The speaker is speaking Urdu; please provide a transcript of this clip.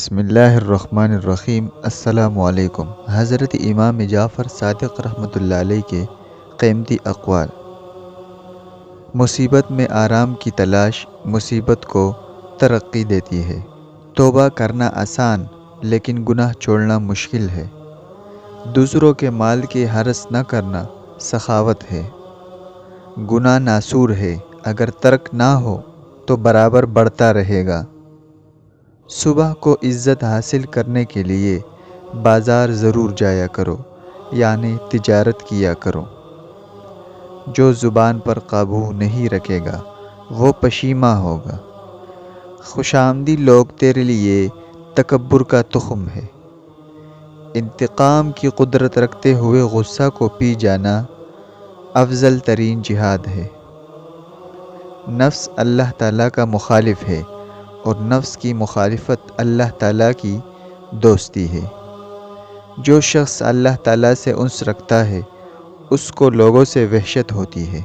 بسم اللہ الرحمن الرحیم۔ السلام علیکم۔ حضرت امام جعفر صادق رحمۃ اللہ علیہ کے قیمتی اقوال۔ مصیبت میں آرام کی تلاش مصیبت کو ترقی دیتی ہے۔ توبہ کرنا آسان لیکن گناہ چھوڑنا مشکل ہے۔ دوسروں کے مال کی حرص نہ کرنا سخاوت ہے۔ گناہ ناسور ہے، اگر ترک نہ ہو تو برابر بڑھتا رہے گا۔ صبح کو عزت حاصل کرنے کے لیے بازار ضرور جایا کرو، یعنی تجارت کیا کرو۔ جو زبان پر قابو نہیں رکھے گا وہ پشیماں ہوگا۔ خوش آمدی لوگ تیرے لیے تکبر کا تخم ہے۔ انتقام کی قدرت رکھتے ہوئے غصہ کو پی جانا افضل ترین جہاد ہے۔ نفس اللہ تعالیٰ کا مخالف ہے اور نفس کی مخالفت اللہ تعالیٰ کی دوستی ہے۔ جو شخص اللہ تعالیٰ سے انس رکھتا ہے اس کو لوگوں سے وحشت ہوتی ہے۔